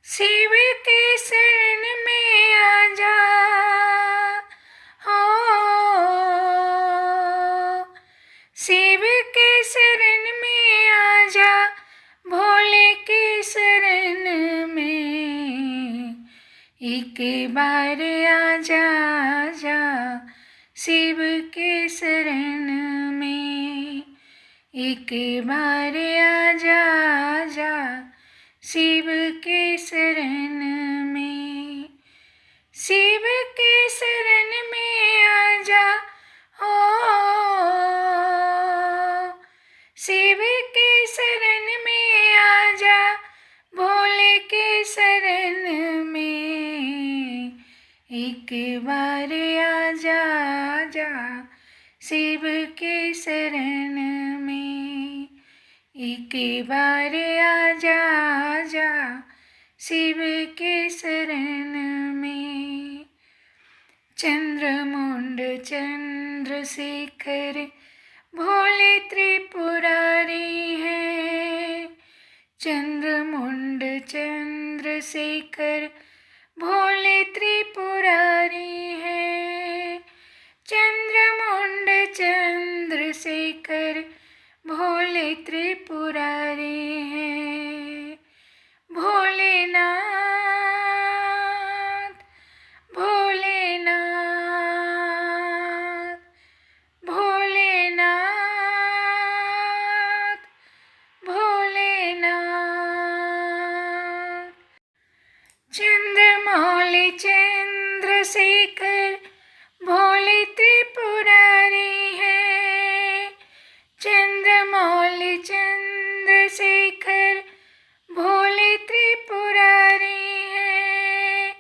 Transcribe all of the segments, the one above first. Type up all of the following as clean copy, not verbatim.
शिव के शरण में आजा हो, शिव के शरण में आजा, भोले के शरण में एक बार आजा जा, शिव के शरण में एक बार आजा जा, शिव के शरण में। शिव के शरण में आजा हो, शिव के शरण में आजा, भोले के शरण में एक बार आजा जा, शिव के शरण में एक बार आजा जा, शिव के शरण में। चंद्रमुंड चंद्रशेखर भोले त्रिपुरारी है, चंद्रमुंड चंद्रशेखर भोले त्रिपुरारी है, चंद्रमुंड चंद्रशेखर भोले त्रिपुरारी है। भोलेनाथ भोलेनाथ भोलेनाथ भोलेनाथ। चंद्रमौली चंद्रशेखर भोले त्रिपुरारी है, चंद्रमौली चंद्रशेखर भोले त्रिपुरारी है।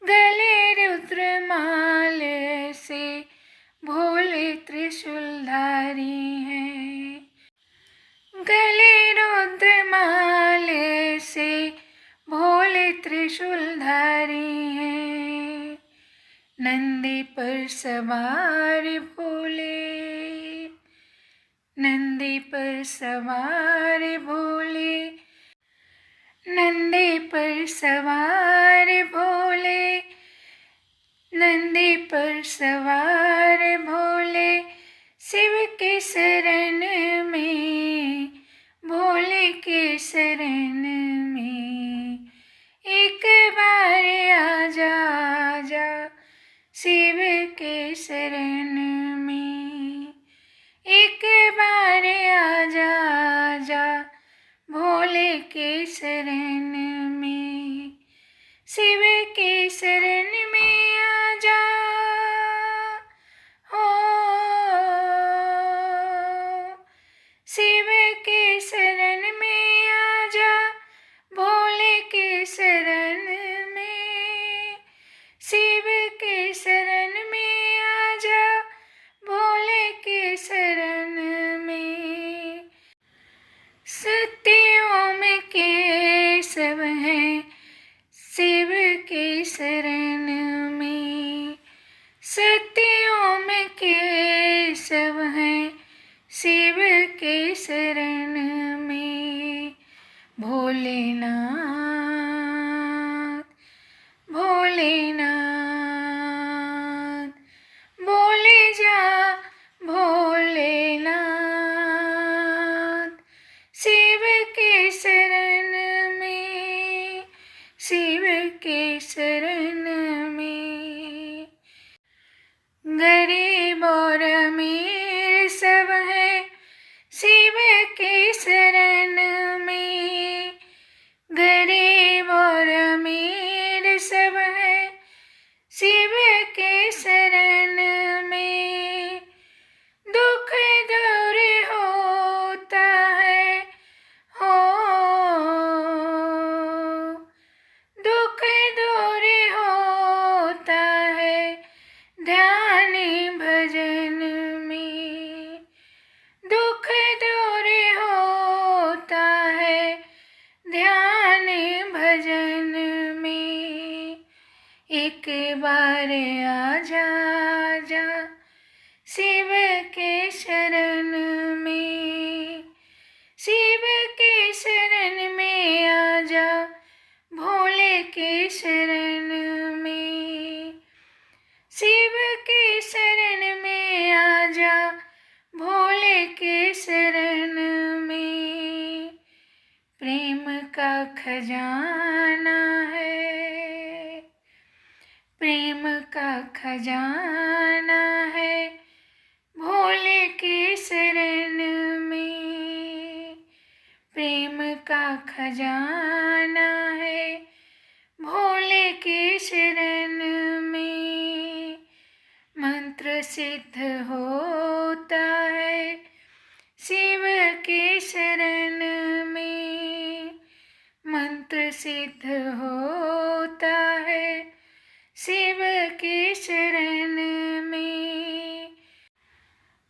गले रुद्रमाल से भोले त्रिशूलधारी है, गले रुद्रमाल से भोले त्रिशूलधारी है। नंदी पर सवार भोले, नंदी पर सवार भोले, नंदी पर सवार भोले, नंदी पर सवार भोले, शिव के शरण में भोले के शरण में एक बार आजा जा, शिव के शरण में एक बार आजा जा, भोले के शरण में। शिव के शरण में आजा हो, शिव के शरण में आजा, भोले के शरण में। शिव के शरण में आजा, भोले के शरण में। सत्यों में केशव है शिव के शरण में, सत्यों में केशव है शिव के शरण में। भोलेनाथ भोलेनाथ बोले जा भोलेनाथ, शिव के शरण में के शरण में, शिव के शरण में आजा, भोले के शरण में। प्रेम का खजाना है, प्रेम का खजाना है, भोले के शरण में। प्रेम का खजाना है, भोले के शरण में। मंत्र सिद्ध होता है शिव के शरण में, मंत्र सिद्ध होता है शिव के शरण में।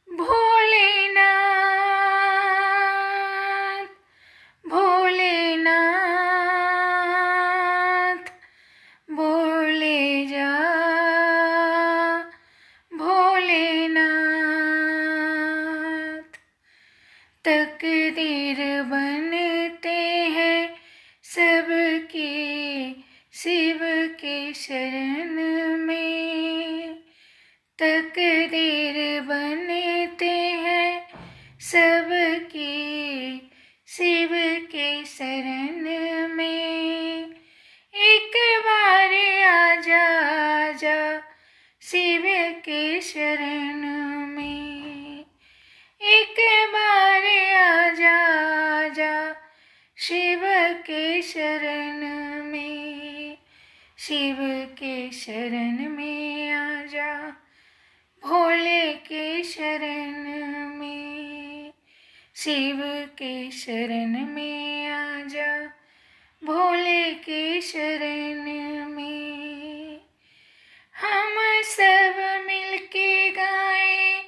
भोलेनाथ भोलेनाथ बोले जा भोलेनाथ। तकदीर बनते हैं सबके शिव के शरण में, तकदीर बनते हैं सबके शिव के शरण में। एक बार आजा आजा शिव के शरण में, एक बार आजा आजा शिव के शरण में। शिव के शरण में आजा, भोले के शरण में। शिव के शरण में आजा, भोले के शरण में। हम सब मिलके गाएं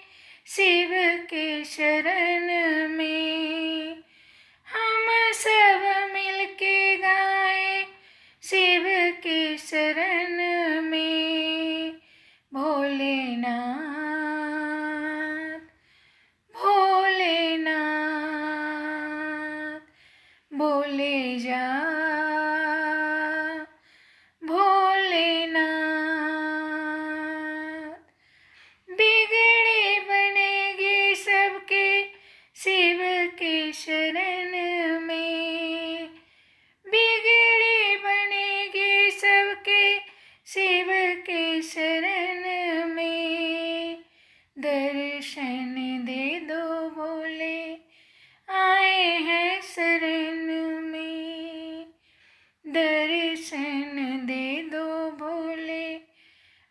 शिव के शरण में, हम सब मिलके गाएं शिव के शरण में। भोलेनाथ भोलेनाथ बोले जा भोलेनाथ। बिगड़े बनेंगे सबके शिव के शरण में, बिगड़े बनेंगे सबके शिव के शरण में। दर्शन दे दो भोले आए हैं शरण में, दर्शन दे दो भोले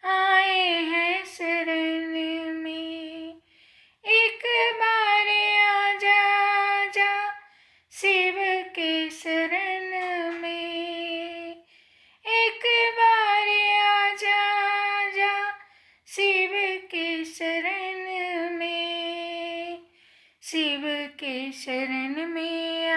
आए हैं शरण में। एक बार आजा आजा शिव के शरण में, एक बार आजा आजा शिव के शरण में। शिव के शरण में